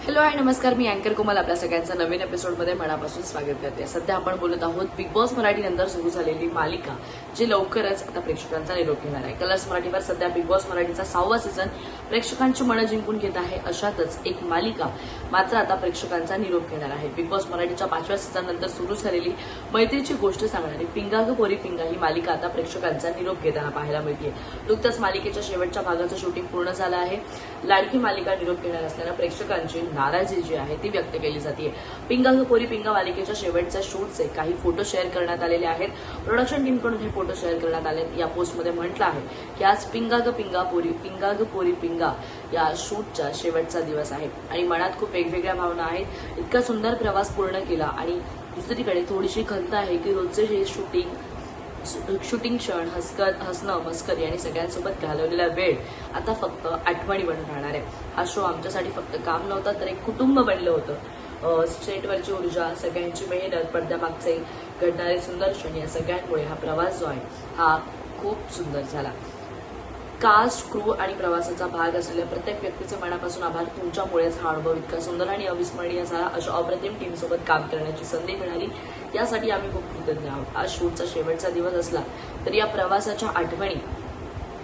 Hello आणि नमस्कार, मी अँकर कोमल आपल्या सगळ्यांचं नवीन एपिसोडमध्ये मनापासून स्वागत करते। सध्या आपण बोलत आहोत बिग बॉस मराठी नंतर सुरू झालेली मालिका जी लवकरच आता प्रेक्षकांचा निरोप घेणार आहे। कलर्स मराठीवर सध्या बिग बॉस मराठीचा 6वा सीझन प्रेक्षकांची मनं जिंकून घेत आहे। अशातच एक मालिका मात्र आता प्रेक्षकांचा निरोप घेणार आहे। बिग बॉस मराठीच्या 5व्या सीझन नंतर सुरू झालेली मैत्रीची गोष्ट सांगणारी पिंगा ग पोरी पिंगा ही मालिका आता प्रेक्षकांचा निरोप घेताना पाहायला मिळते। नुकत्याच मालिकेच्या शेवटच्या भागाचं शूटिंग पूर्ण झालं आहे। लाडकी मालिका निरोप घेणार असल्यानं प्रेक्षकांची नाराजी जी आहे ती व्यक्त केली जाते। पिंगा ग पोरी पिंगा मालिकेच्या शेवटच्या शूटचे काही फोटो शेअर करण्यात आलेले आहेत। प्रोडक्शन टीमकडून हे फोटो शेअर करण्यात आले। या पोस्टमध्ये म्हटलं आहे की आज पिंगा ग पोरी पिंगा या शूटचा शेवटचा दिवस आहे आणि मनात खूप वेगवेगळ्या भावना आहेत। इतका सुंदर प्रवास पूर्ण केला आणि दुसरीकडे थोडीशी खंत आहे की रोजचे हे शूटिंग क्षण हसणं मस्करी आणि सगळ्यांसोबत घालवलेला वेळ आता फक्त आठवणी बनून राहणार आहे। हा शो आमच्यासाठी फक्त काम नव्हता तर एक कुटुंब बनलं होतं। सेटवरची ऊर्जा, सगळ्यांची मेहनत, पडद्यामागचे घडणारे सुंदर क्षण या सगळ्यांमुळे हा प्रवास जो आहे हा खूप सुंदर झाला। कास्ट, क्रू आणि प्रवासाचा भाग असलेल्या प्रत्येक व्यक्तीचे मनापासून आभार। तुमच्यामुळेच हा अनुभव इतका सुंदर आणि अविस्मरणीय झाला। अशा अप्रतिम टीमसोबत काम करण्याची संधी मिळाली यासाठी आम्ही खूप कृतज्ञ आहोत। आज शूटचा शेवटचा दिवस असला तरी या प्रवासाच्या आठवणी,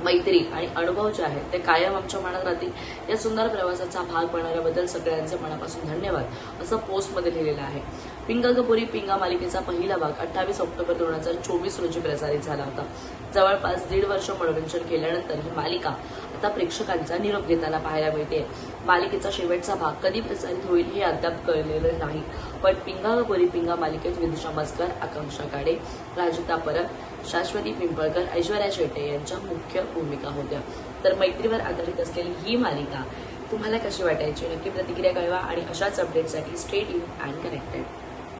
मैत्री आणि अनुभव जे आहेत ते कायम आमच्या मनात राहतील। या सुंदर प्रवासाचा भाग बनवल्याबद्दल सगळ्यांचे मनापासून धन्यवाद असं पोस्टमध्ये लिहिलेलं आहे। पिंगा ग पोरी पिंगा मालिकेचा पहिला भाग 28 ऑक्टोबर 2024 रोजी प्रसारित झाला होता। जवळपास 1.5 वर्ष मनोरंजन केल्यानंतर ही मालिका आता प्रेक्षकांचा निरोप घेताना पाहायला मिळते। मालिकेचा शेवटचा भाग कधी प्रसारित होईल हे अद्याप कळलेलं नाही, पण पिंगा ग पोरी पिंगा मालिकेत विदिशा मस्कर, आकांक्षा काळे, राजिता परब, शाश्वती पिंपळकर, ऐश्वर्या शेट्टे यांच्या मुख्य भूमिका होत्या। तर मैत्रीवर आधारित असलेली ही मालिका तुम्हाला कशी वाटायची नक्की प्रतिक्रिया कळवा आणि अशाच अपडेटसाठी स्टे ट्यून्ड अँड कनेक्टेड।